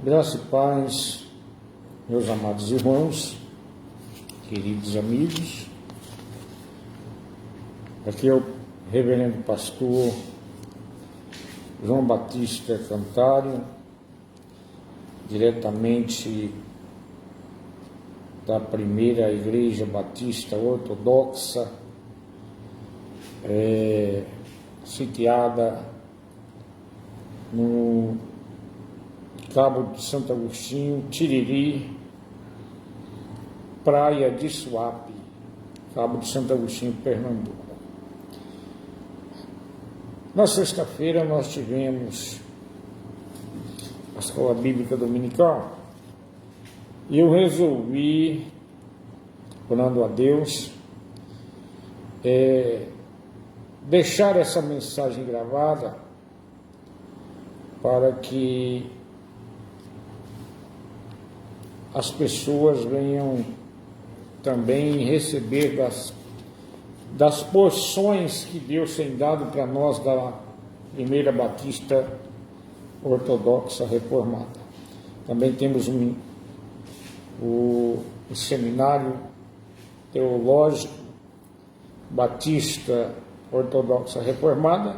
Graça e paz, meus amados irmãos, queridos amigos. Aqui é o reverendo pastor João Batista Cantário, diretamente da primeira Igreja Batista Ortodoxa, sitiada no Cabo de Santo Agostinho, Tiriri, Praia de Suape, Cabo de Santo Agostinho, Pernambuco. Na sexta-feira nós tivemos a Escola Bíblica Dominical e eu resolvi, orando a Deus, deixar essa mensagem gravada para que as pessoas venham também receber das porções que Deus tem dado para nós da Primeira Batista Ortodoxa Reformada. Também temos o Seminário Teológico Batista Ortodoxa Reformada,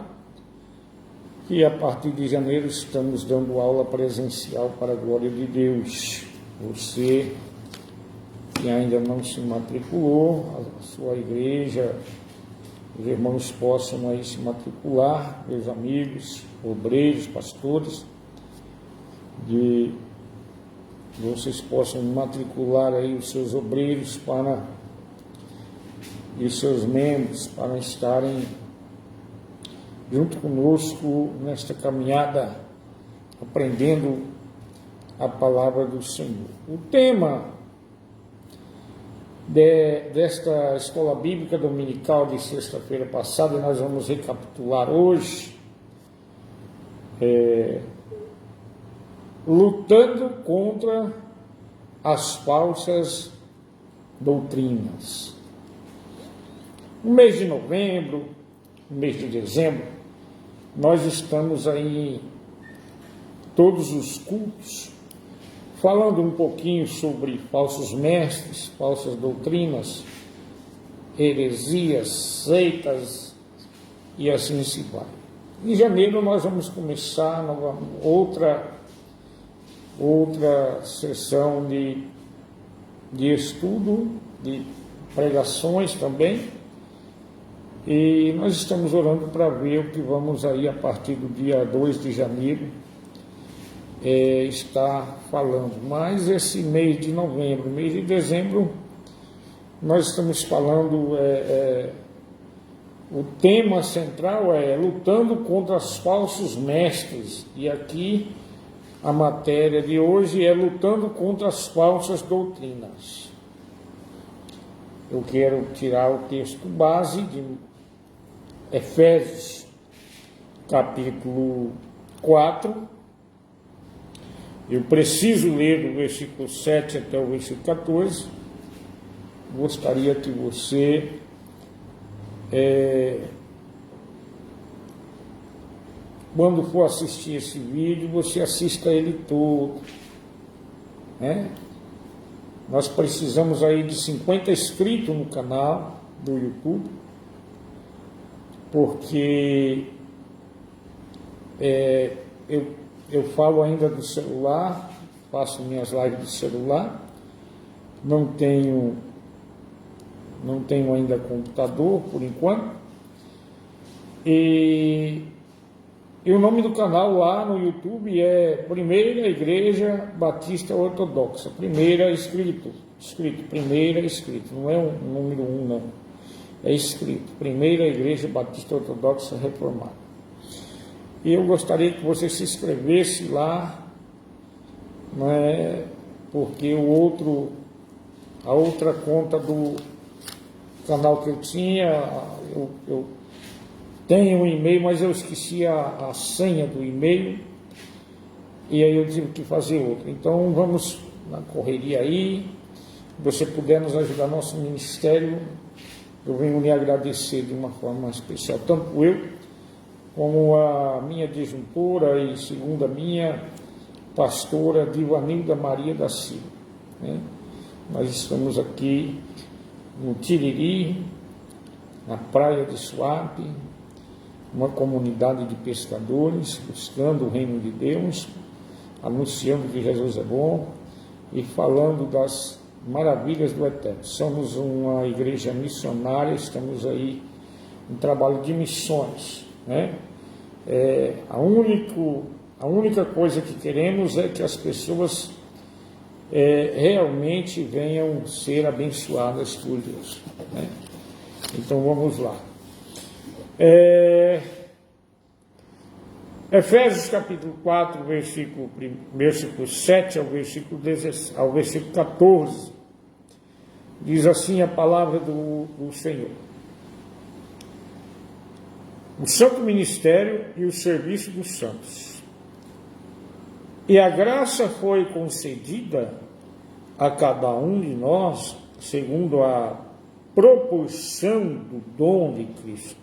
e a partir de janeiro estamos dando aula presencial para a glória de Deus. Você que ainda não se matriculou, a sua igreja, os irmãos possam aí se matricular, meus amigos, obreiros, pastores, vocês possam matricular aí os seus obreiros e os seus membros para estarem junto conosco nesta caminhada, aprendendo a palavra do Senhor. O tema desta Escola Bíblica Dominical de sexta-feira passada, e nós vamos recapitular hoje, lutando contra as falsas doutrinas. No mês de novembro, no mês de dezembro, nós estamos aí todos os cultos falando um pouquinho sobre falsos mestres, falsas doutrinas, heresias, seitas e assim se vai. Em janeiro nós vamos começar outra sessão de estudo, de pregações também, e nós estamos orando para ver o que vamos aí a partir do dia 2 de janeiro está falando. Mas esse mês de novembro, mês de dezembro, nós estamos falando, o tema central é lutando contra os falsos mestres, e aqui a matéria de hoje é lutando contra as falsas doutrinas. Eu quero tirar o texto base de Efésios, capítulo 4, eu preciso ler do versículo 7 até o versículo 14. Gostaria que você quando for assistir esse vídeo, você assista ele todo, né? Nós precisamos aí de 50 inscritos no canal do YouTube, porque eu falo ainda do celular, faço minhas lives do celular, não tenho ainda computador por enquanto, e o nome do canal lá no YouTube é Primeira Igreja Batista Ortodoxa, primeira escrito, não é um número 1 não, é escrito, Primeira Igreja Batista Ortodoxa Reformada. E eu gostaria que você se inscrevesse lá, né, porque a outra conta do canal que eu tinha, eu tenho um e-mail, mas eu esqueci a senha do e-mail, e aí eu tive que fazer outro. Então vamos na correria aí. Se você puder nos ajudar no nosso ministério, eu venho lhe agradecer de uma forma especial, tanto eu como a minha disjuntora e segunda minha pastora Divanilda Maria da Silva, né? Nós estamos aqui no Tiriri, na praia de Suape, uma comunidade de pescadores, buscando o reino de Deus, anunciando que Jesus é bom e falando das maravilhas do Eterno. Somos uma igreja missionária, estamos aí em trabalho de missões, né? A única coisa que queremos é que as pessoas realmente venham ser abençoadas por Deus, né? Então vamos lá. Efésios capítulo 4, versículo 7 ao versículo 14, diz assim a palavra do Senhor: o santo ministério e o serviço dos santos. E a graça foi concedida a cada um de nós segundo a proporção do dom de Cristo.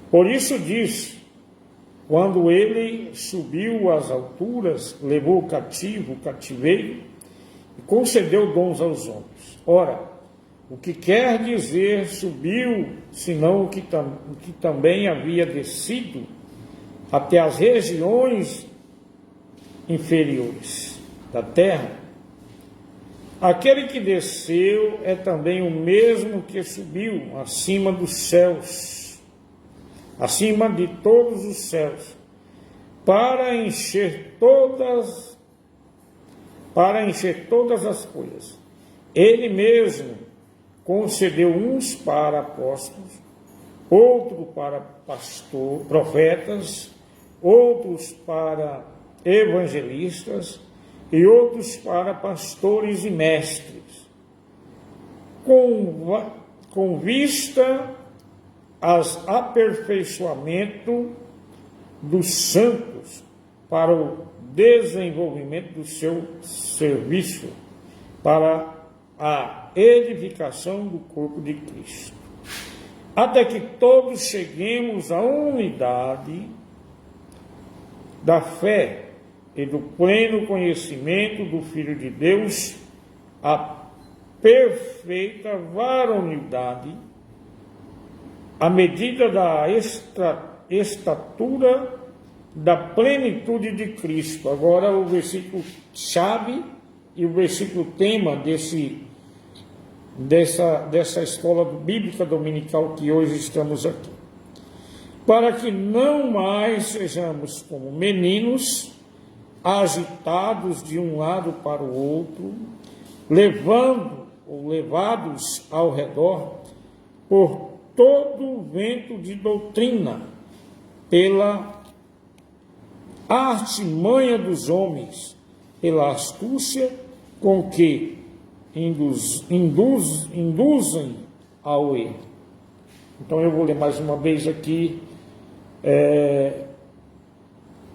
Por isso diz: quando ele subiu às alturas, levou cativo o cativeiro e concedeu dons aos homens. Ora, o que quer dizer subiu, senão o que também havia descido até as regiões inferiores da terra? Aquele que desceu é também o mesmo que subiu acima dos céus, acima de todos os céus, para encher todas as coisas. Ele mesmo concedeu uns para apóstolos, outros para profetas, outros para evangelistas e outros para pastores e mestres, com vista aos aperfeiçoamento dos santos para o desenvolvimento do seu serviço, para a edificação do corpo de Cristo, até que todos cheguemos à unidade da fé e do pleno conhecimento do Filho de Deus, a perfeita varonilidade, à medida da estatura da plenitude de Cristo. Agora o versículo chave e o versículo tema dessa escola bíblica dominical que hoje estamos aqui. Para que não mais sejamos como meninos, agitados de um lado para o outro, levados ao redor por todo o vento de doutrina, pela artimanha dos homens, pela astúcia com que induzem ao erro. Então eu vou ler mais uma vez aqui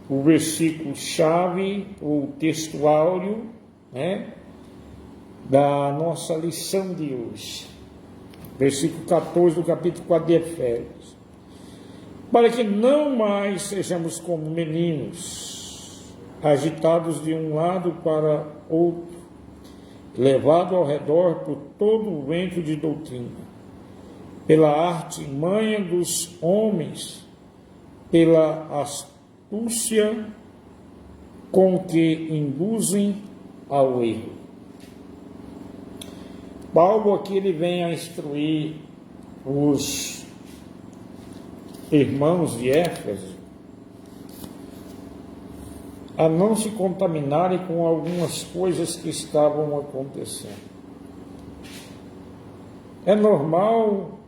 o versículo-chave, o texto áureo, né, da nossa lição de hoje. Versículo 14 do capítulo 4 de Efésios. Para que não mais sejamos como meninos, agitados de um lado para outro, levados ao redor por todo o vento de doutrina, pela artimanha dos homens, pela astúcia com que induzem ao erro. Paulo aqui ele vem a instruir os irmãos de Éfeso a não se contaminarem com algumas coisas que estavam acontecendo. É normal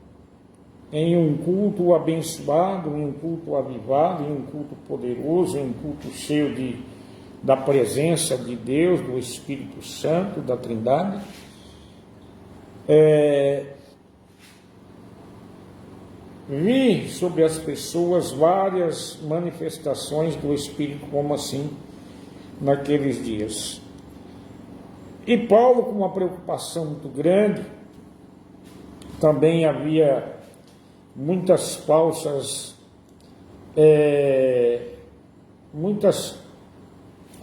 em um culto abençoado, em um culto avivado, em um culto poderoso, em um culto cheio da presença de Deus, do Espírito Santo, da Trindade, vi sobre as pessoas várias manifestações do Espírito, como assim, naqueles dias. E Paulo, com uma preocupação muito grande, também havia muitas falsas, muitas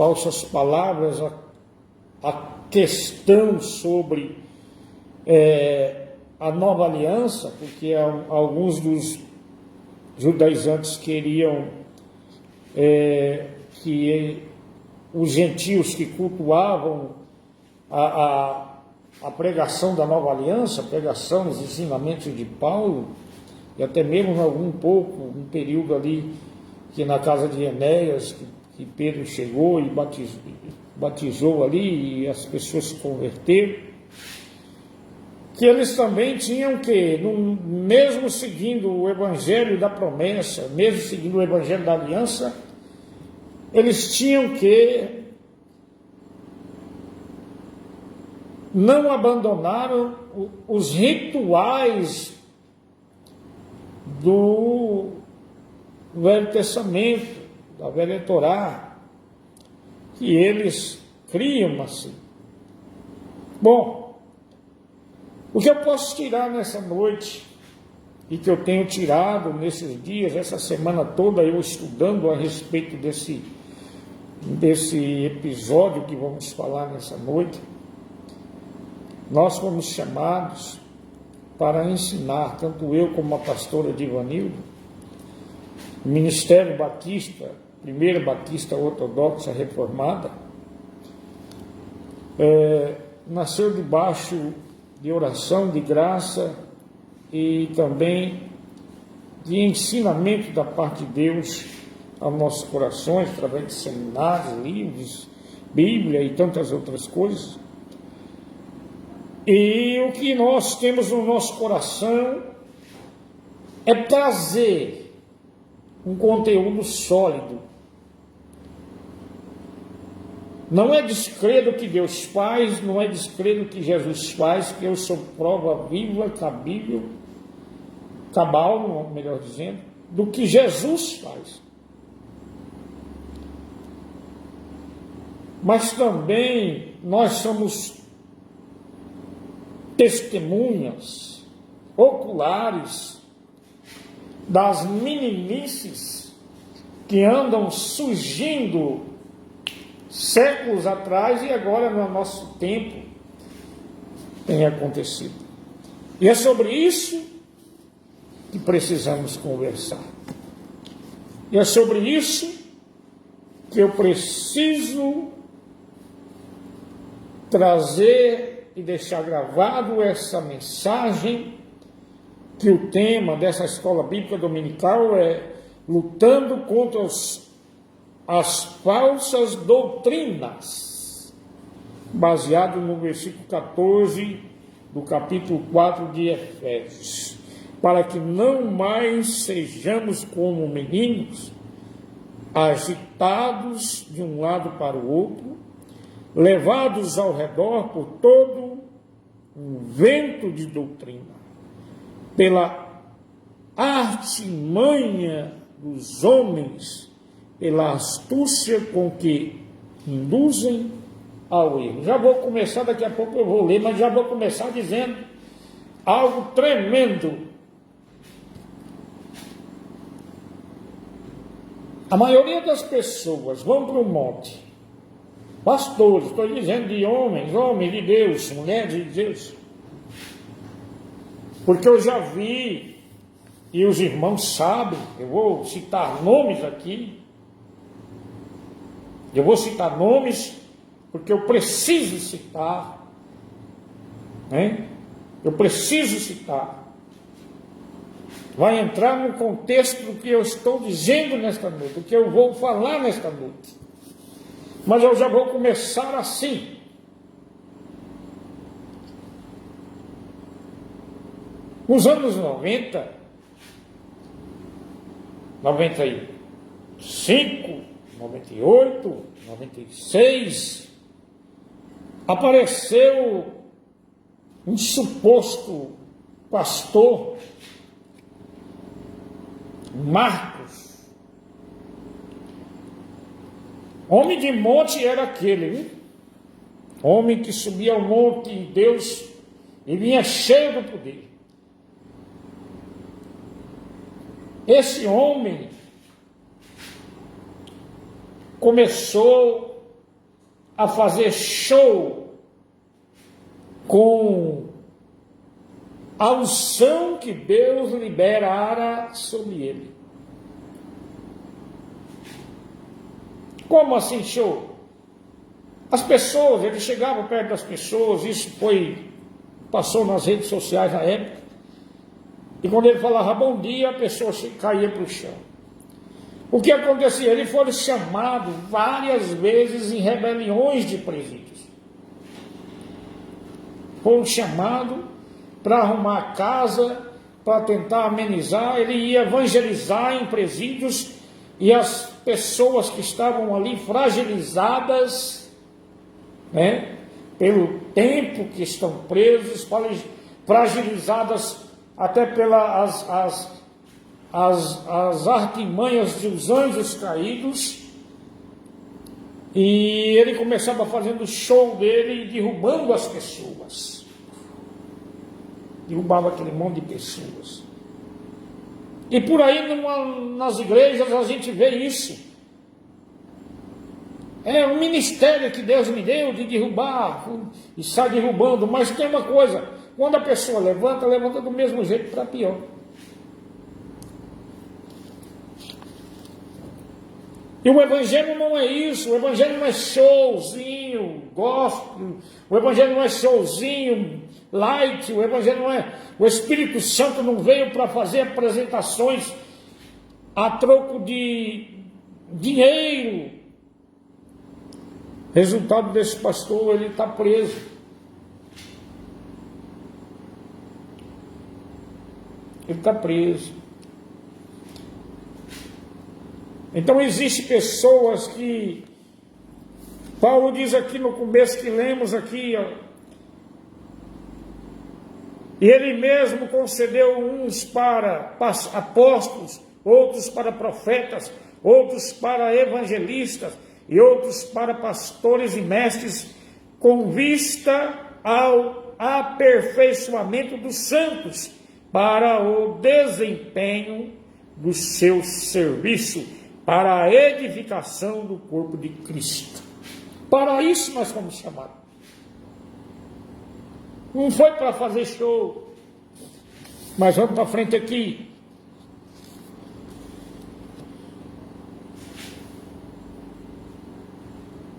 falsas palavras, a questão sobre a nova aliança, porque alguns dos judaizantes queriam que os gentios que cultuavam a pregação da nova aliança, a pregação dos ensinamentos de Paulo, e até mesmo um período ali que na casa de Enéas, que Pedro chegou e batizou ali e as pessoas se converteram, que eles também tinham que, mesmo seguindo o evangelho da promessa, mesmo seguindo o evangelho da aliança, eles tinham que não abandonar os rituais do Velho Testamento, da Velha Torá, que eles criam assim. Bom, o que eu posso tirar nessa noite, e que eu tenho tirado nesses dias, essa semana toda, eu estudando a respeito desse episódio que vamos falar nessa noite, nós fomos chamados para ensinar, tanto eu como a pastora Divanildo, o Ministério Batista, Primeira Batista Ortodoxa Reformada, nasceu debaixo de oração, de graça e também de ensinamento da parte de Deus aos nossos corações, através de seminários, livros, Bíblia e tantas outras coisas. E o que nós temos no nosso coração é trazer um conteúdo sólido. Não é descrer do que Deus faz, não é descrer do que Jesus faz, que eu sou prova viva, cabal, melhor dizendo, do que Jesus faz. Mas também nós somos testemunhas oculares das meninices que andam surgindo séculos atrás e agora no nosso tempo tem acontecido. E é sobre isso que precisamos conversar. E é sobre isso que eu preciso trazer e deixar gravado essa mensagem, que o tema dessa escola bíblica dominical é lutando contra as falsas doutrinas, baseado no versículo 14 do capítulo 4 de Efésios, para que não mais sejamos como meninos, agitados de um lado para o outro, levados ao redor por todo um vento de doutrina, pela artimanha dos homens, pela astúcia com que induzem ao erro. Já vou começar, daqui a pouco eu vou ler, mas já vou começar dizendo algo tremendo. A maioria das pessoas vão para o monte, pastores, estou dizendo de homens de Deus, mulheres de Deus, porque eu já vi, e os irmãos sabem, eu vou citar nomes aqui, porque eu preciso citar, né? Eu preciso citar, vai entrar no contexto do que eu estou dizendo nesta noite, do que eu vou falar nesta noite. Mas eu já vou começar assim. Nos anos 90, 95, 98, 96, apareceu um suposto pastor, Marcos. Homem de monte era aquele, viu? Homem que subia ao monte de Deus e vinha cheio do poder. Esse homem começou a fazer show com a unção que Deus liberara sobre ele. Como assim show? As pessoas, ele chegava perto das pessoas, isso passou nas redes sociais na época, e quando ele falava bom dia, a pessoa caía para o chão. O que acontecia? Ele foi chamado várias vezes em rebeliões de presídios. Foi chamado para arrumar a casa, para tentar amenizar. Ele ia evangelizar em presídios, e as pessoas que estavam ali fragilizadas, né, pelo tempo que estão presos, fragilizadas até pelas as artimanhas dos anjos caídos, e ele começava fazendo o show dele, derrubando as pessoas, derrubava aquele monte de pessoas. E por aí nas igrejas a gente vê isso. É um ministério que Deus me deu de derrubar, e sai derrubando. Mas tem uma coisa, quando a pessoa levanta do mesmo jeito para pior. E o evangelho não é isso. O evangelho não é showzinho gospel, o evangelho não é showzinho light, o evangelho não é... O Espírito Santo não veio para fazer apresentações a troco de dinheiro. Resultado desse pastor, ele está preso. Ele está preso. Então existem pessoas que, Paulo diz aqui no começo que lemos aqui, ó, e ele mesmo concedeu uns para apóstolos, outros para profetas, outros para evangelistas e outros para pastores e mestres, com vista ao aperfeiçoamento dos santos, para o desempenho do seu serviço, para a edificação do corpo de Cristo. Para isso nós fomos chamados. Não foi para fazer show. Mas vamos para frente aqui.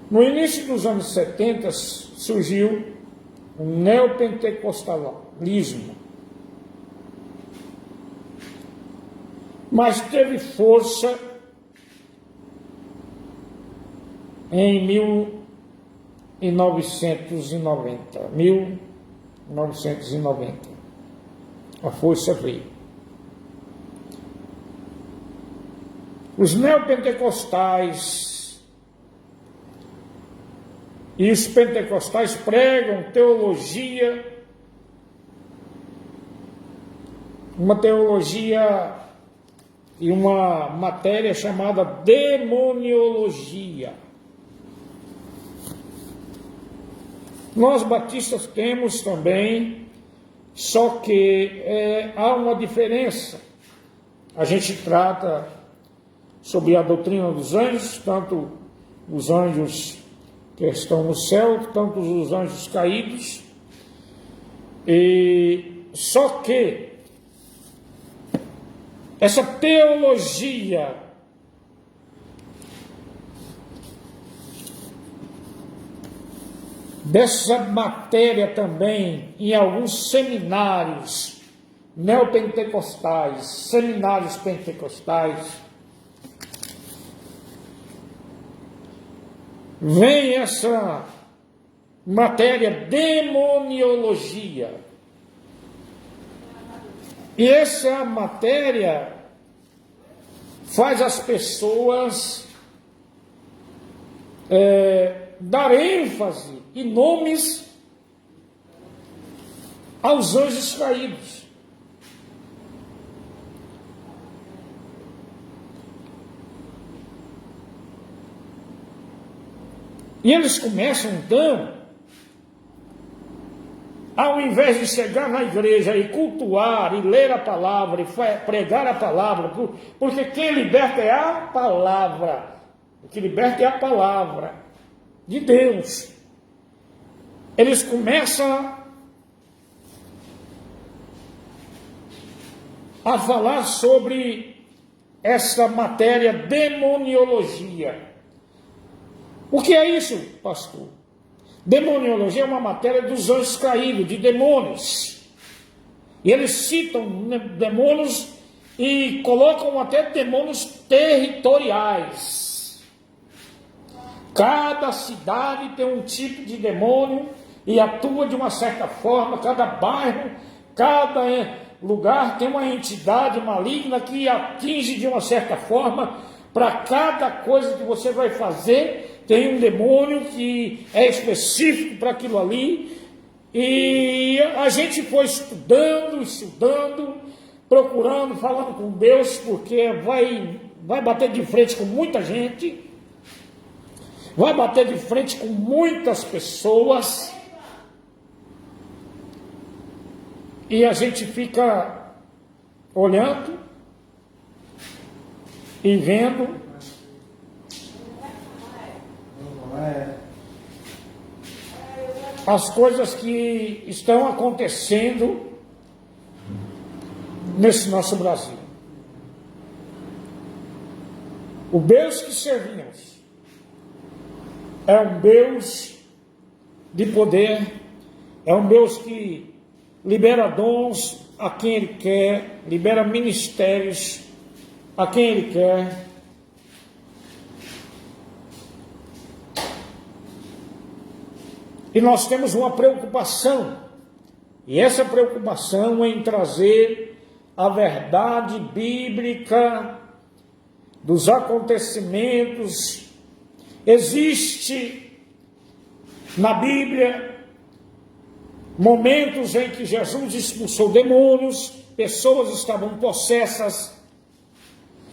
No início dos anos 70 surgiu o neopentecostalismo. Mas teve força em 1990. A força veio. Os neopentecostais e os pentecostais pregam teologia, uma teologia e uma matéria chamada demoniologia. Nós batistas temos também, só que há uma diferença. A gente trata sobre a doutrina dos anjos, tanto os anjos que estão no céu, tanto os anjos caídos, e só que essa teologia dessa matéria também em alguns seminários neopentecostais, seminários pentecostais, vem essa matéria demoniologia. E essa matéria faz as pessoas dar ênfase e nomes aos anjos caídos. E eles começam então, ao invés de chegar na igreja e cultuar, e ler a palavra, e pregar a palavra, porque quem liberta é a palavra. O que liberta é a palavra. de Deus. Eles começam a falar sobre essa matéria demoniologia. O que é isso, pastor? Demoniologia é uma matéria dos anjos caídos, de demônios. E eles citam demônios e colocam até demônios territoriais. Cada cidade tem um tipo de demônio e atua de uma certa forma. Cada bairro, cada lugar tem uma entidade maligna que atinge de uma certa forma. Para cada coisa que você vai fazer, tem um demônio que é específico para aquilo ali. E a gente foi estudando, procurando, falando com Deus, porque vai bater de frente com muita gente, vai bater de frente com muitas pessoas, e a gente fica olhando e vendo as coisas que estão acontecendo nesse nosso Brasil. O Deus que servimos é um Deus de poder, é um Deus que libera dons a quem Ele quer, libera ministérios a quem Ele quer. E nós temos uma preocupação, e essa preocupação é em trazer a verdade bíblica dos acontecimentos. Existe na Bíblia momentos em que Jesus expulsou demônios, pessoas estavam possessas.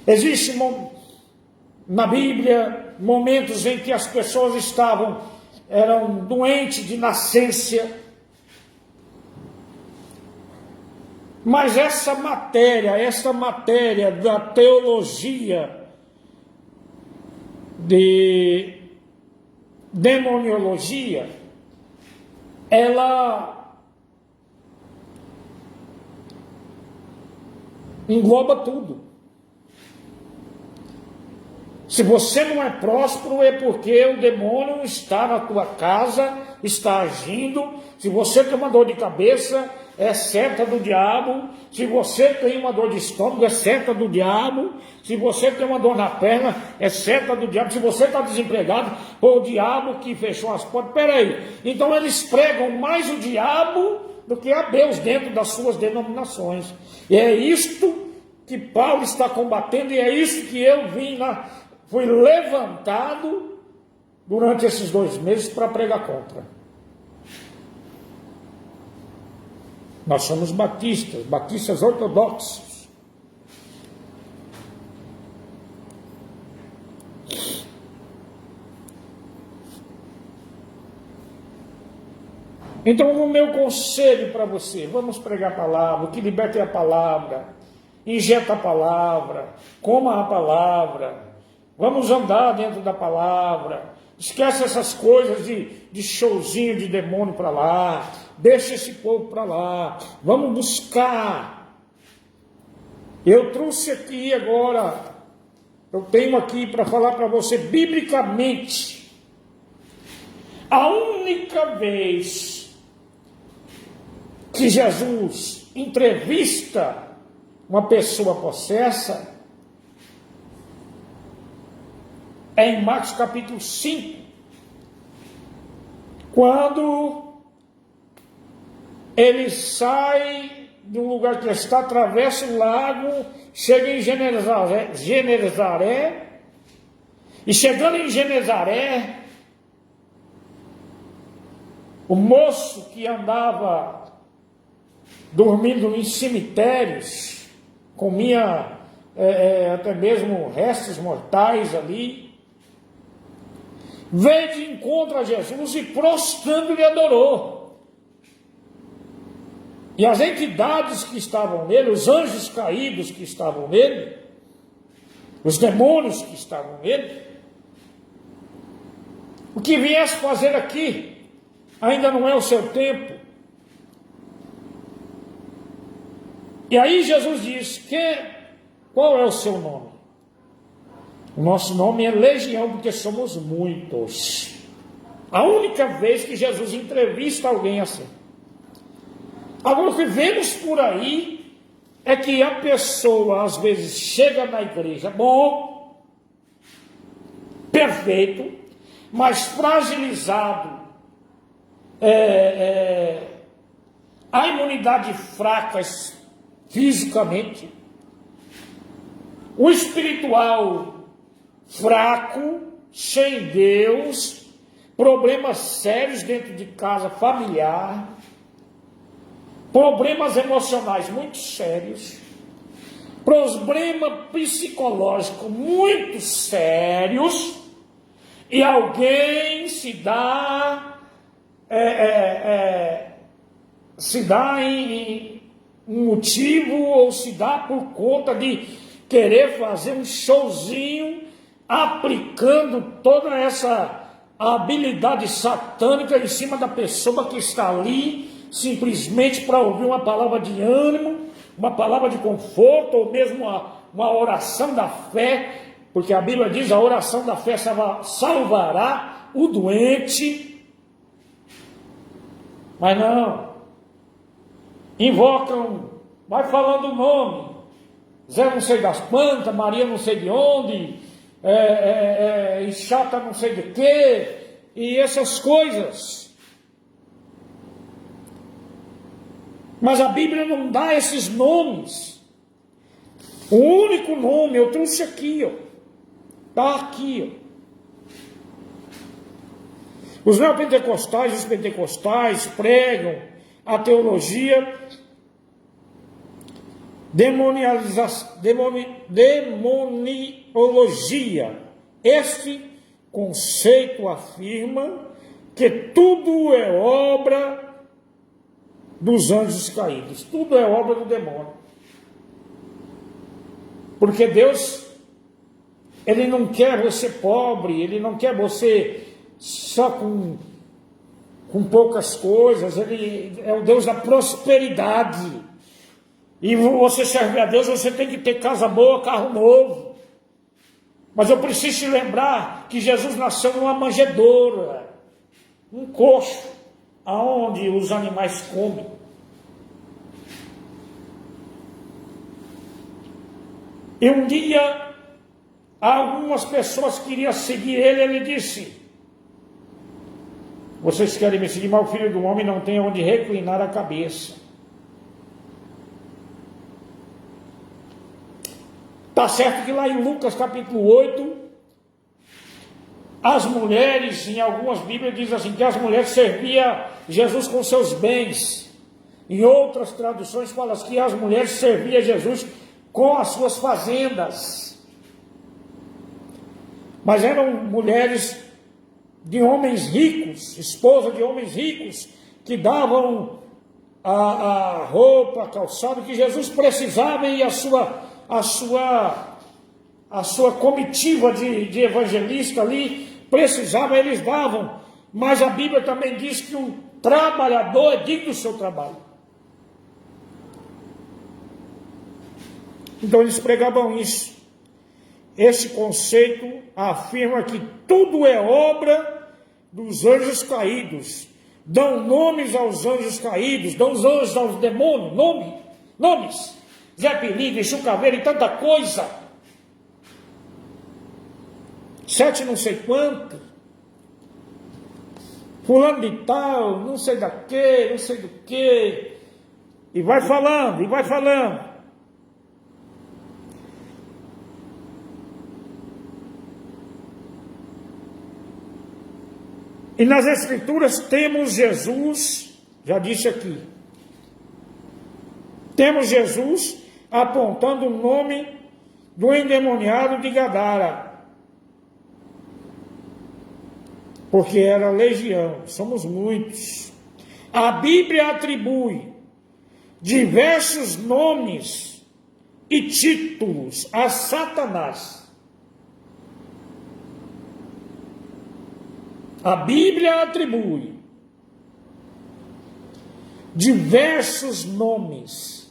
Existe na Bíblia momentos em que as pessoas eram doentes de nascença. Mas essa matéria da teologia, de demoniologia, ela engloba tudo. Se você não é próspero, é porque o demônio está na tua casa, está agindo. Se você tem uma dor de cabeça, é seta do diabo. Se você tem uma dor de estômago, é seta do diabo. Se você tem uma dor na perna, é seta do diabo. Se você está desempregado, foi o diabo que fechou as portas. Peraí, então eles pregam mais o diabo do que a Deus dentro das suas denominações. E é isto que Paulo está combatendo, e é isso que eu fui levantado durante esses 2 meses para pregar contra. Nós somos batistas ortodoxos. Então, o meu conselho para você: vamos pregar a palavra, que liberte a palavra, injeta a palavra, coma a palavra. Vamos andar dentro da palavra. Esquece essas coisas de showzinho de demônio para lá. Deixa esse povo para lá. Vamos buscar. Eu trouxe aqui agora, eu tenho aqui para falar para você biblicamente. A única vez que Jesus entrevista uma pessoa possessa é em Marcos capítulo 5, quando ele sai de um lugar que está, atravessa o lago, chega em Genezaré, e chegando em Genezaré, o moço que andava dormindo em cemitérios, comia até mesmo restos mortais ali, veio de encontro a Jesus e prostrando lhe adorou. E as entidades que estavam nele, os anjos caídos que estavam nele, os demônios que estavam nele, O que viesse fazer aqui ainda não é o seu tempo. E aí Jesus diz, qual é o seu nome? O nosso nome é Legião, porque somos muitos. A única vez que Jesus entrevista alguém assim. Agora, o que vemos por aí é que a pessoa, às vezes, chega na igreja, bom, perfeito, mas fragilizado, a imunidade fraca fisicamente, o espiritual fraco, sem Deus, problemas sérios dentro de casa familiar, problemas emocionais muito sérios, problema psicológico muito sérios, e alguém se dá em um motivo, ou se dá por conta de querer fazer um showzinho, aplicando toda essa habilidade satânica em cima da pessoa que está ali, simplesmente para ouvir uma palavra de ânimo, uma palavra de conforto, ou mesmo uma oração da fé, porque a Bíblia diz, a oração da fé salvará o doente. Mas não, invocam, vai falando o nome, Zé não sei das plantas, Maria não sei de onde, e chata não sei de quê, e essas coisas. Mas a Bíblia não dá esses nomes. O único nome eu trouxe aqui, ó. Está aqui, ó. Os neopentecostais e os pentecostais pregam a teologia demoniologia. Este conceito afirma que tudo é obra dos anjos caídos, tudo é obra do demônio. Porque Deus, Ele não quer você pobre, Ele não quer você só com poucas coisas, Ele é o Deus da prosperidade. E você serve a Deus, você tem que ter casa boa, carro novo. Mas eu preciso te lembrar que Jesus nasceu numa manjedoura, um coxo, aonde os animais comem. E um dia, algumas pessoas queriam seguir ele disse, vocês querem me seguir, mas o Filho do Homem não tem onde reclinar a cabeça. Está certo que lá em Lucas capítulo 8, as mulheres, em algumas Bíblias diz assim, que as mulheres serviam Jesus com seus bens. Em outras traduções fala que as mulheres serviam Jesus com as suas fazendas. Mas eram mulheres de homens ricos, esposa de homens ricos, que davam a roupa, a calçado que Jesus precisava, e a sua comitiva de evangelista ali precisava, eles davam. Mas a Bíblia também diz que o trabalhador é digno do seu trabalho. Então eles pregavam isso. Esse conceito afirma que tudo é obra dos anjos caídos. Dão nomes aos anjos caídos, dão os anjos aos demônios, nomes. Zé Peligre, Chucaveira e tanta coisa. 7 não sei quanto. Fulano de tal, não sei da quê, não sei do quê. E vai falando, e vai falando. E nas Escrituras temos Jesus, já disse aqui, temos Jesus apontando o nome do endemoniado de Gadara, porque era legião, somos muitos. A Bíblia atribui diversos nomes e títulos a Satanás. A Bíblia atribui diversos nomes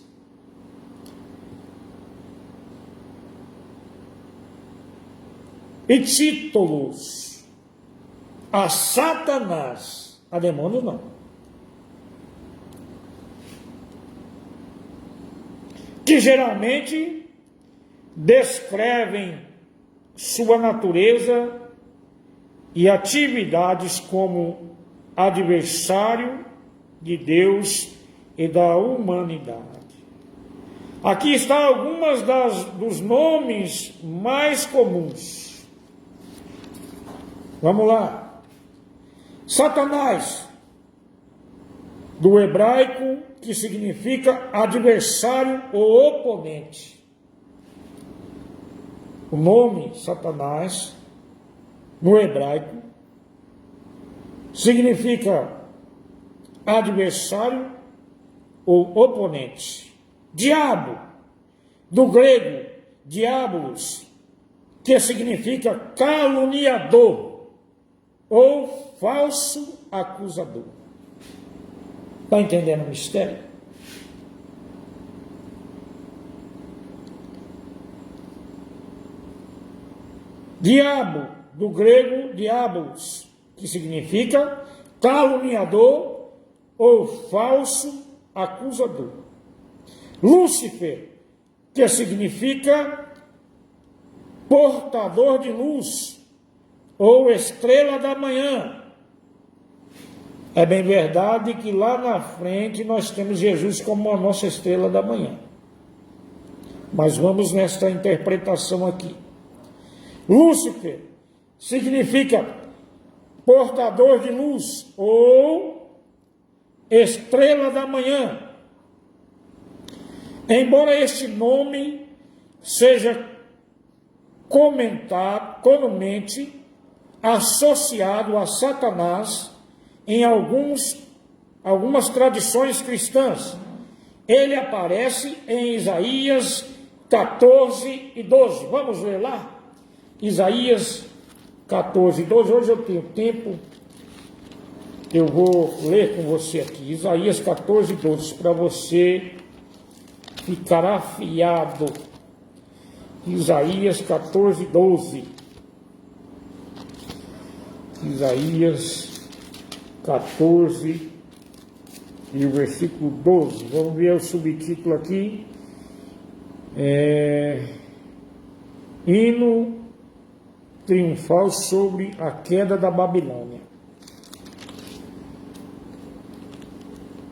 e títulos a Satanás, a demônios não, que geralmente descrevem sua natureza e atividades como adversário de Deus e da humanidade. Aqui estão algumas dos nomes mais comuns. Vamos lá. Satanás, do hebraico, que significa adversário ou oponente. O nome Satanás, no hebraico, significa adversário ou oponente. Diabo, do grego, diabolos, que significa caluniador ou falso acusador. Está entendendo o mistério? Diabo, do grego, diabolos, que significa caluniador ou falso acusador. Lúcifer, que significa portador de luz ou estrela da manhã. É bem verdade que lá na frente nós temos Jesus como a nossa estrela da manhã. Mas vamos nesta interpretação aqui. Lúcifer significa portador de luz ou estrela da manhã. Embora este nome seja comumente associado a Satanás em algumas tradições cristãs, ele aparece em Isaías 14 e 12. Vamos ver lá? Isaías 14 e 12. Hoje eu tenho tempo, eu vou ler com você aqui. Isaías 14 e 12, para você ficar afiado. Isaías 14 e 12. Isaías 14 e o versículo 12. Vamos ver o subtítulo aqui. Hino triunfal sobre a queda da Babilônia.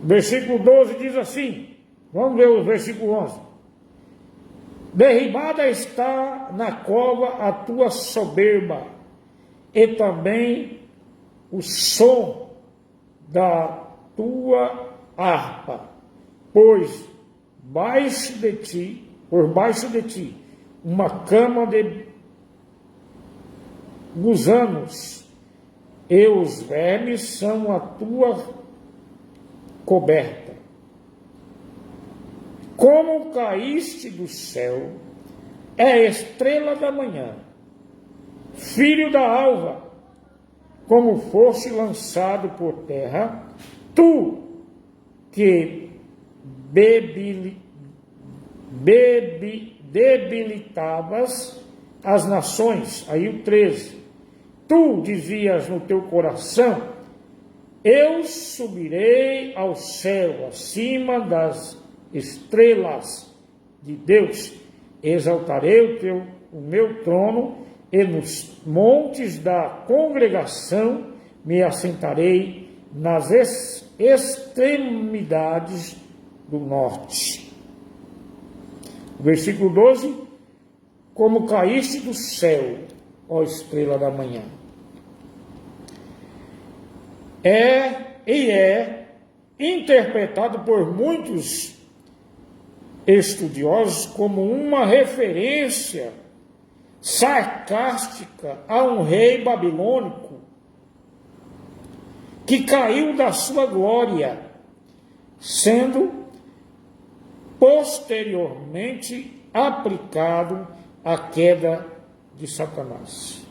Versículo 12 diz assim, vamos ver o versículo 11. Derribada está na cova a tua soberba, e também o som da tua harpa, por baixo de ti, uma cama de gusanos, e os vermes são a tua coberta. Como caíste do céu, é estrela da manhã, filho da alva, como foste lançado por terra, tu que debilitavas as nações. Aí o 13. Tu dizias no teu coração, eu subirei ao céu, acima das estrelas de Deus, exaltarei o meu trono, e nos montes da congregação me assentarei nas extremidades do norte. Versículo 12. Como caíste do céu, ó estrela da manhã. É interpretado por muitos estudiosos como uma referência sarcástica a um rei babilônico que caiu da sua glória, sendo posteriormente aplicado à queda de Satanás.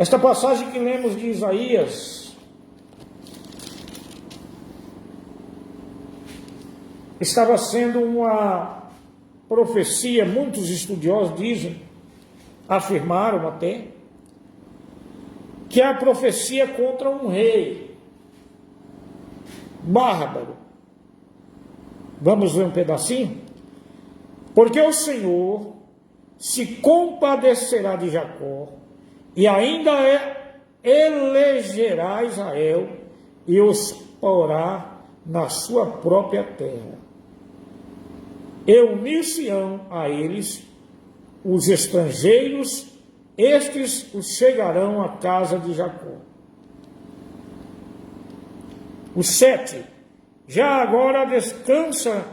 Esta passagem que lemos de Isaías estava sendo uma profecia, muitos estudiosos dizem, afirmaram até, que é a profecia contra um rei bárbaro. Vamos ver um pedacinho? Porque o Senhor se compadecerá de Jacó e ainda elegerá Israel e os porá na sua própria terra. E unir-se-ão a eles os estrangeiros, estes os chegarão à casa de Jacó. O 7. Já agora descansa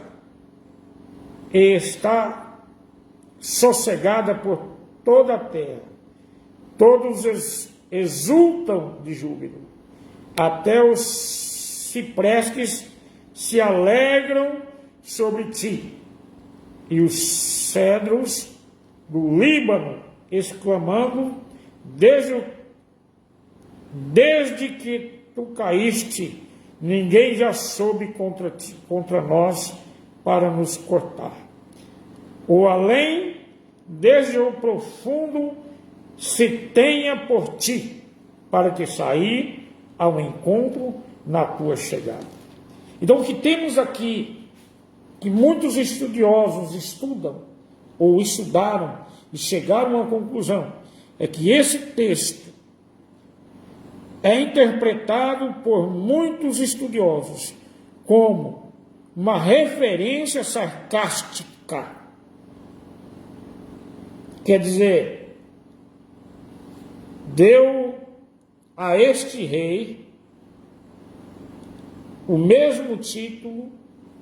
e está sossegada por toda a terra. Todos exultam de júbilo. Até os ciprestes se alegram sobre ti. E os cedros do Líbano exclamando, desde que tu caíste, ninguém já soube contra nós para nos cortar. O além, desde o profundo, se tenha por ti, para te sair ao encontro na tua chegada. Então, o que temos aqui, que muitos estudiosos estudam, ou estudaram, e chegaram à conclusão, é que esse texto é interpretado por muitos estudiosos como uma referência sarcástica. Quer dizer, deu a este rei o mesmo título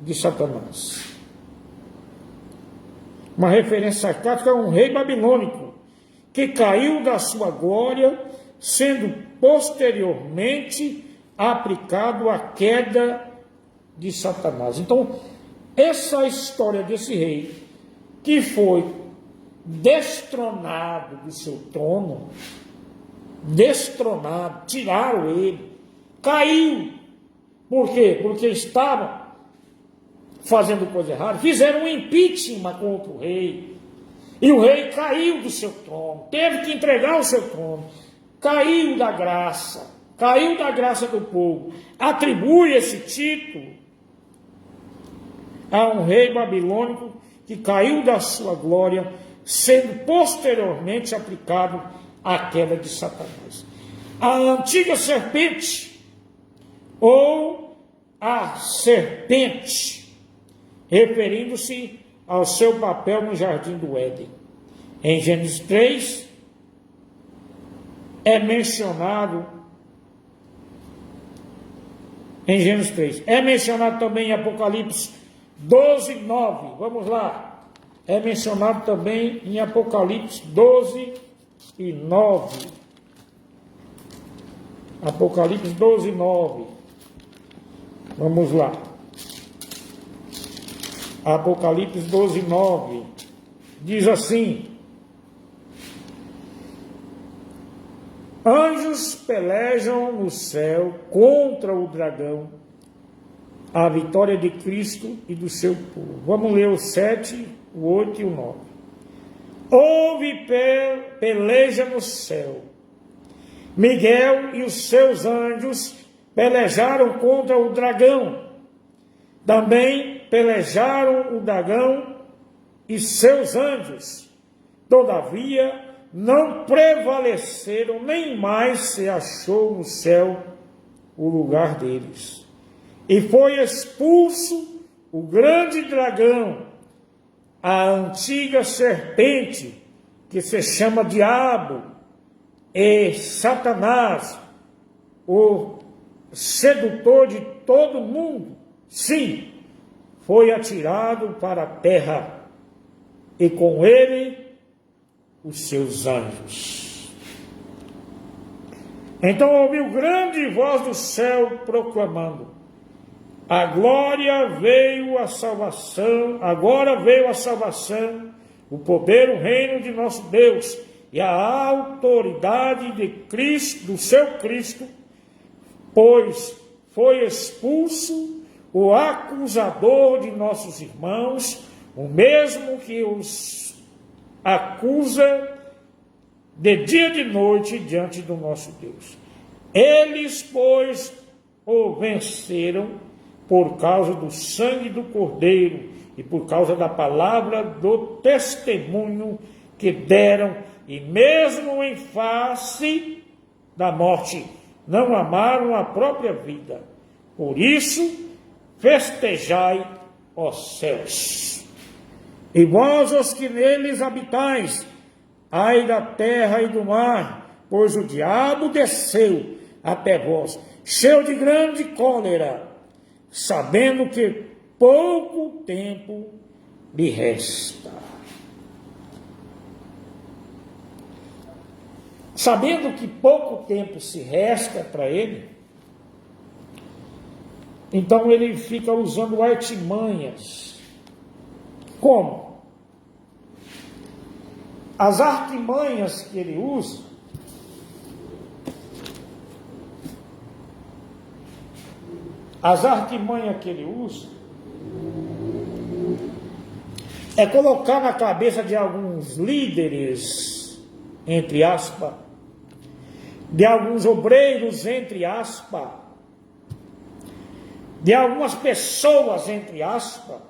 de Satanás. Uma referência sarcástica a um rei babilônico que caiu da sua glória, sendo posteriormente aplicado à queda de Satanás. Então, essa história desse rei que foi destronado do seu trono, destronado, tiraram ele, caiu. Por quê? Porque estava fazendo coisa errada, fizeram um impeachment contra o rei, e o rei caiu do seu trono, teve que entregar o seu trono, caiu da graça do povo, atribui esse título a um rei babilônico que caiu da sua glória, sendo posteriormente aplicado à queda de Satanás. A antiga serpente, ou a serpente, referindo-se ao seu papel no jardim do Éden. Em Gênesis 3, é mencionado, é mencionado também em Apocalipse 12, 9, vamos lá, é mencionado também em Apocalipse 12 e 9, Apocalipse 12, 9, vamos lá, Apocalipse 12, 9, diz assim: anjos pelejam no céu contra o dragão, a vitória de Cristo e do seu povo. Vamos ler o 7, o 8 e o 9. Houve peleja no céu. Miguel e os seus anjos pelejaram contra o dragão. Também pelejaram o dragão e seus anjos. Todavia, não prevaleceram, nem mais se achou no céu o lugar deles. E foi expulso o grande dragão, a antiga serpente, que se chama Diabo, e Satanás, o sedutor de todo mundo. Sim, foi atirado para a terra, e com ele os seus anjos. Então ouviu grande voz do céu proclamando: a glória veio a salvação, agora veio a salvação, o poder, o reino de nosso Deus e a autoridade de Cristo, do seu Cristo, pois foi expulso o acusador de nossos irmãos, o mesmo que os acusa de dia e de noite diante do nosso Deus. Eles, pois, o venceram por causa do sangue do Cordeiro e por causa da palavra do testemunho que deram, e mesmo em face da morte, não amaram a própria vida. Por isso, festejai, ó céus. E vós, os que neles habitais, ai da terra e do mar, pois o diabo desceu até vós, cheio de grande cólera, sabendo que pouco tempo lhe resta. Sabendo que pouco tempo se resta para ele, então ele fica usando artimanhas. Como? As artimanhas que ele usa é colocar na cabeça de alguns líderes, entre aspas, de alguns obreiros, entre aspas, de algumas pessoas, entre aspas,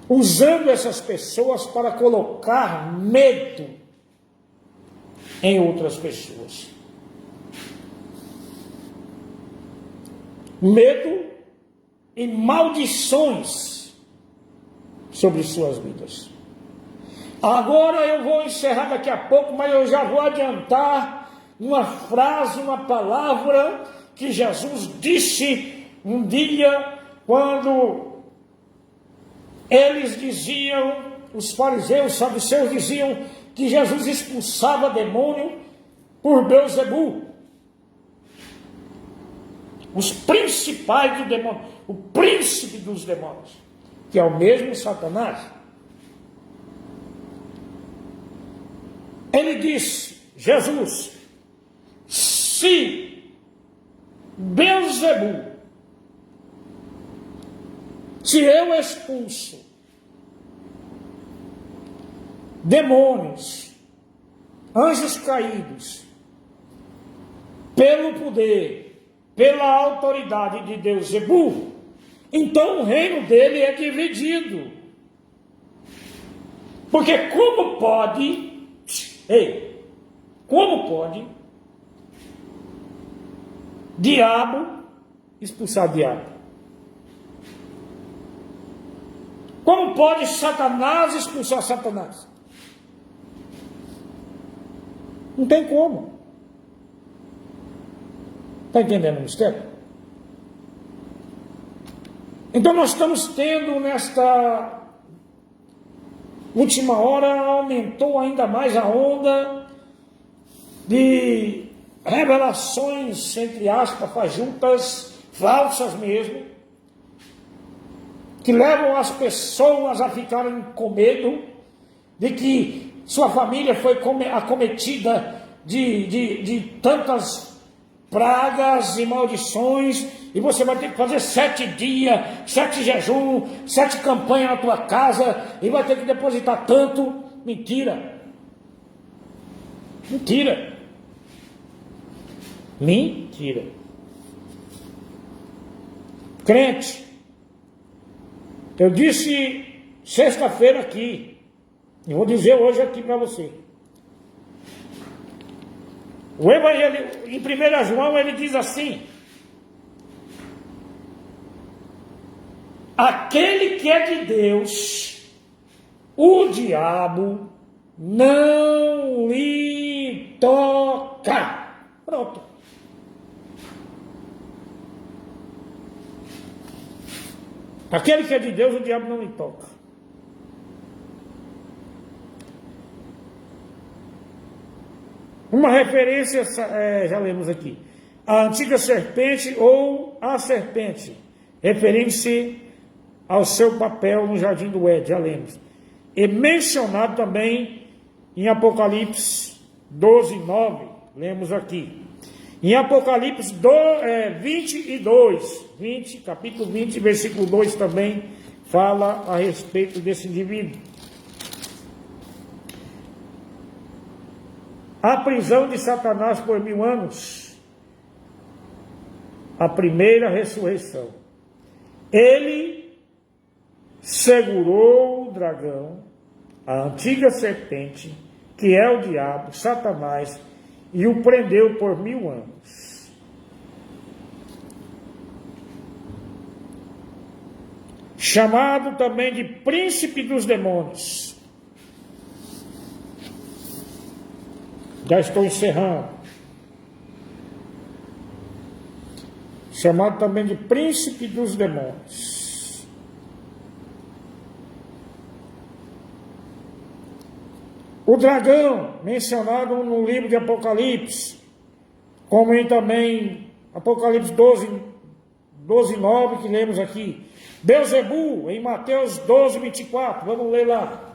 usando essas pessoas para colocar medo em outras pessoas. Medo e maldições sobre suas vidas. Agora eu vou encerrar daqui a pouco, mas eu já vou adiantar uma frase, uma palavra que Jesus disse um dia quando eles diziam, os fariseus, os saduceus diziam que Jesus expulsava demônio por Beelzebul. Os principais do demônio, o príncipe dos demônios, que é o mesmo Satanás. Ele disse, Jesus, se Beelzebul, se eu expulso demônios, anjos caídos, pelo poder, pela autoridade de Beelzebul, então o reino dele é dividido. Porque como pode diabo expulsar diabo? Como pode Satanás expulsar Satanás? Não tem como. Está entendendo o mistério? Então nós estamos tendo nesta última hora, aumentou ainda mais a onda de revelações, entre aspas, fajutas, falsas mesmo, que levam as pessoas a ficarem com medo de que sua família foi acometida de tantas pragas e maldições, e você vai ter que fazer 7 dias, 7 jejum, 7 campanhas na tua casa, e vai ter que depositar tanto. Mentira. Mentira. Mentira. Crente, eu disse sexta-feira aqui, e vou dizer hoje aqui para você. O Evangelho, em 1 João, ele diz assim: aquele que é de Deus, o diabo não lhe toca. Pronto. Aquele que é de Deus, o diabo não lhe toca. Uma referência, já lemos aqui, a antiga serpente ou a serpente, referindo-se ao seu papel no jardim do Éden, já lemos. E mencionado também em Apocalipse 12, 9, lemos aqui. Em Apocalipse 22, capítulo 20, versículo 2 também fala a respeito desse indivíduo. A prisão de Satanás por 1000 anos, a primeira ressurreição. Ele segurou o dragão, a antiga serpente, que é o diabo, Satanás, e o prendeu por 1000 anos. Chamado também de príncipe dos demônios. Já estou encerrando. Chamado também de príncipe dos demônios. O dragão, mencionado no livro de Apocalipse, como em também Apocalipse 12, 9, que lemos aqui. Belzebu, em Mateus 12, 24, vamos ler lá.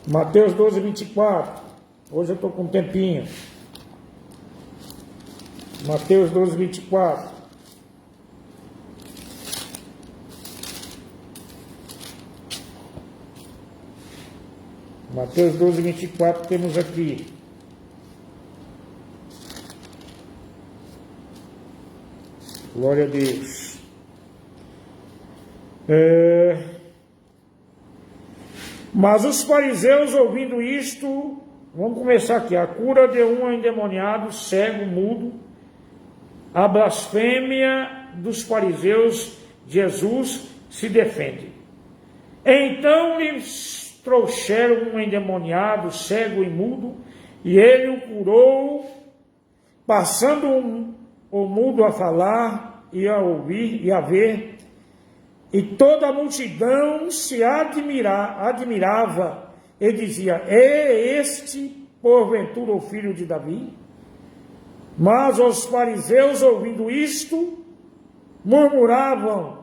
Mateus 12, 24. Hoje eu estou com um tempinho. Mateus 12, 24. Mateus 12, 24 temos aqui. Glória a Deus. Mas os fariseus, ouvindo isto, vamos começar aqui, a cura de um endemoniado, cego, mudo, a blasfêmia dos fariseus, Jesus se defende. Então lhes trouxeram um endemoniado, cego e mudo, e ele o curou, passando o mudo a falar e a ouvir e a ver. E toda a multidão se admirava e dizia: é este, porventura, o filho de Davi? Mas os fariseus, ouvindo isto, murmuravam: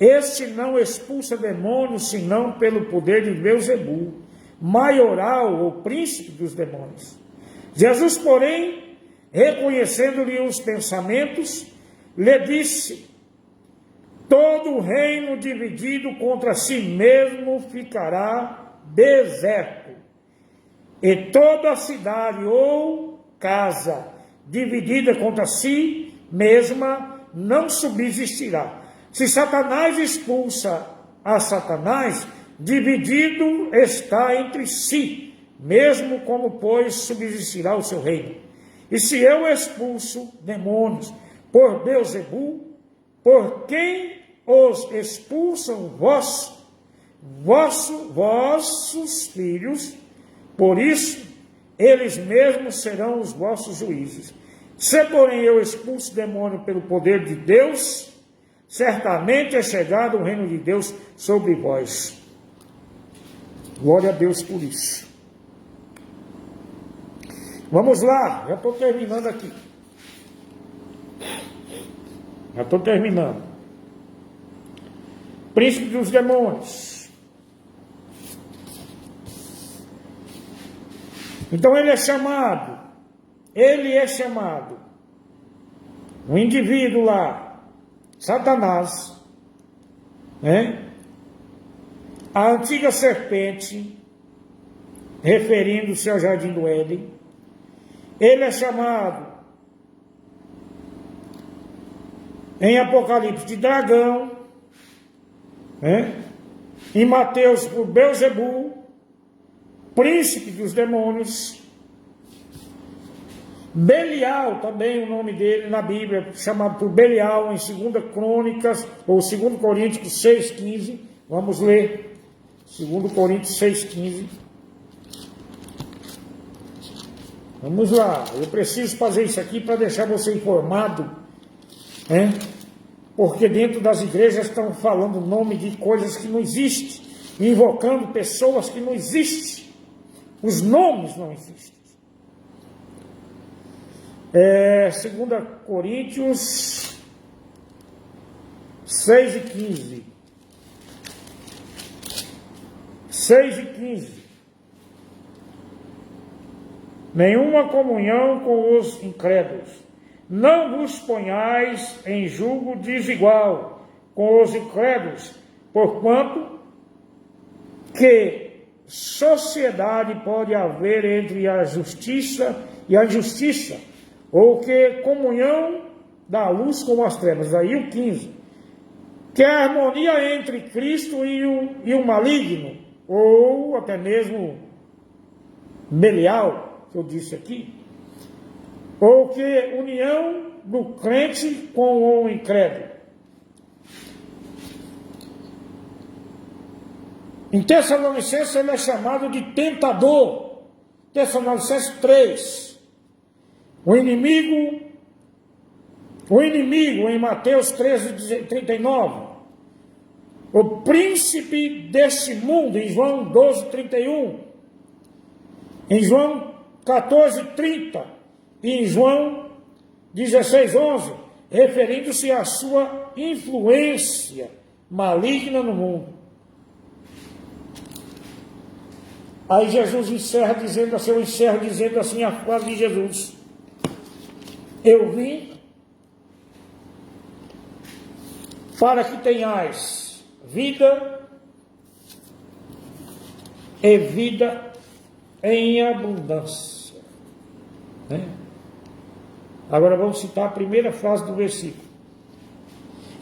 este não expulsa demônios, senão pelo poder de Belzebu, maioral ou príncipe dos demônios. Jesus, porém, reconhecendo-lhe os pensamentos, lhe disse: todo reino dividido contra si mesmo ficará deserto, e toda cidade ou casa dividida contra si mesma não subsistirá. Se Satanás expulsa a Satanás, dividido está entre si, mesmo como, pois, subsistirá o seu reino. E se eu expulso demônios por Belzebu, por quem os expulsam vossos filhos? Por isso, eles mesmos serão os vossos juízes. Se, porém, eu expulso demônio pelo poder de Deus, certamente é chegado o reino de Deus sobre vós. Glória a Deus por isso. Vamos lá, já estou terminando aqui. Já estou terminando. Príncipe dos demônios. Então ele é chamado, um indivíduo lá, Satanás, né? A antiga serpente, referindo-se ao jardim do Éden. Ele é chamado em Apocalipse de dragão, né? Em Mateus por Belzebu, príncipe dos demônios. Belial, também o nome dele na Bíblia, chamado por Belial em 2 Crônicas, ou 2 Coríntios 6,15. Vamos ler 2 Coríntios 6,15. Vamos lá, eu preciso fazer isso aqui para deixar você informado, né? Porque dentro das igrejas estão falando o nome de coisas que não existem, invocando pessoas que não existem. Os nomes não existem. 2 Coríntios 6:15. 6:15. Nenhuma comunhão com os incrédulos. Não vos ponhais em julgo desigual com os incrédulos, porquanto que sociedade pode haver entre a justiça e a injustiça, ou que comunhão da luz com as trevas. Aí o 15. Que a harmonia entre Cristo e o maligno, ou até mesmo Belial, que eu disse aqui, ou que união do crente com o incrédulo. Em Tessalonicenses ele é chamado de tentador. Tessalonicenses 3. O inimigo em Mateus 13:39. O príncipe deste mundo, em João 12:31. Em João 14:30. E em João 16:11. Referindo-se à sua influência maligna no mundo. Aí Jesus encerra dizendo assim, eu encerro dizendo assim a frase de Jesus. Eu vim para que tenhais vida e vida em abundância. Né? Agora vamos citar a primeira frase do versículo.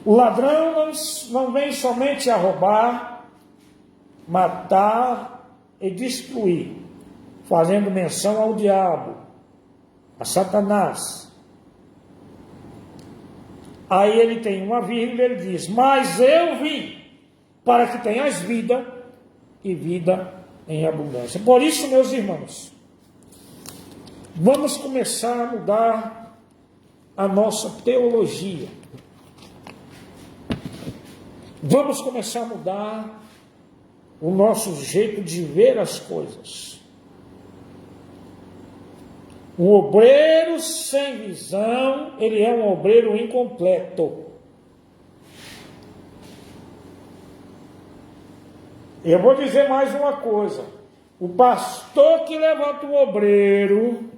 O ladrão não vem somente a roubar, matar e destruir, fazendo menção ao diabo, a Satanás. Aí ele tem uma vírgula, ele diz, mas eu vim para que tenhas vida e vida em abundância. Por isso, meus irmãos, vamos começar a mudar a nossa teologia. Vamos começar a mudar o nosso jeito de ver as coisas. Um obreiro sem visão, ele é um obreiro incompleto. Eu vou dizer mais uma coisa. O pastor que levanta o obreiro,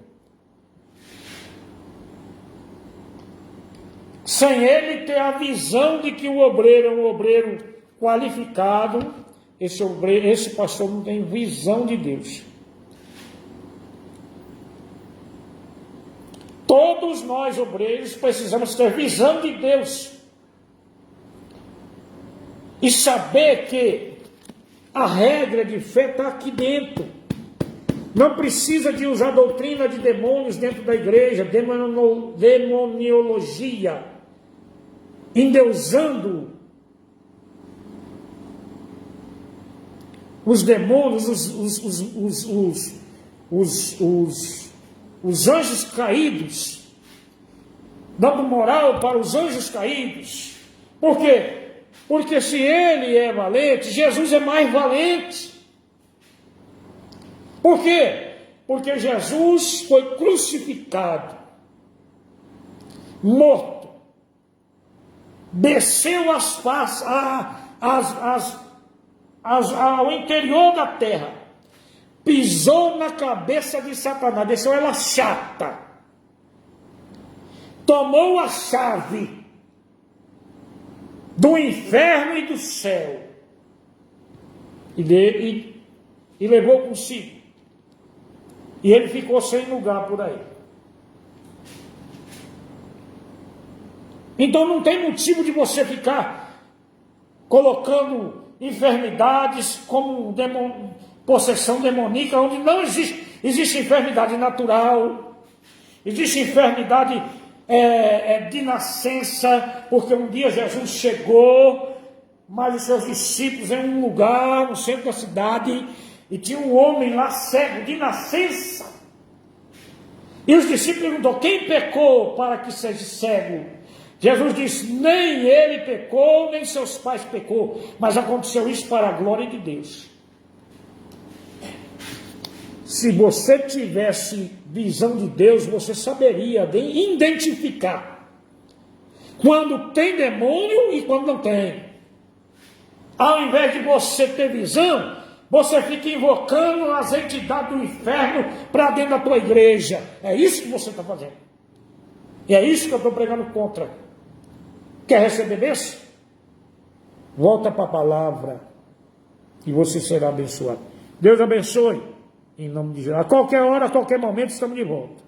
sem ele ter a visão de que o obreiro é um obreiro qualificado, esse pastor não tem visão de Deus. Todos nós, obreiros, precisamos ter visão de Deus. E saber que a regra de fé está aqui dentro. Não precisa de usar doutrina de demônios dentro da igreja, demoniologia, endeusando os demônios, os anjos caídos, dando moral para os anjos caídos. Por quê? Porque se ele é valente, Jesus é mais valente. Por quê? Porque Jesus foi crucificado, morto, desceu ao interior da terra, pisou na cabeça de Satanás, deixou ela chata, tomou a chave do inferno e do céu e levou consigo, e ele ficou sem lugar por aí. Então não tem motivo de você ficar colocando enfermidades como possessão demoníaca, onde não existe enfermidade natural, existe enfermidade de nascença, porque um dia Jesus chegou, mas os seus discípulos em um lugar, no centro da cidade, e tinha um homem lá cego de nascença, e os discípulos perguntaram, quem pecou para que seja cego? Jesus disse, nem ele pecou, nem seus pais pecou, mas aconteceu isso para a glória de Deus. Se você tivesse visão de Deus, você saberia identificar Quando tem demônio e quando não tem. Ao invés de você ter visão, você fica invocando as entidades do inferno para dentro da tua igreja. É isso que você está fazendo. E é isso que eu estou pregando contra. Quer receber bênção? Volta para a palavra e você será abençoado. Deus abençoe. Em nome de Jesus. A qualquer hora, a qualquer momento, estamos de volta.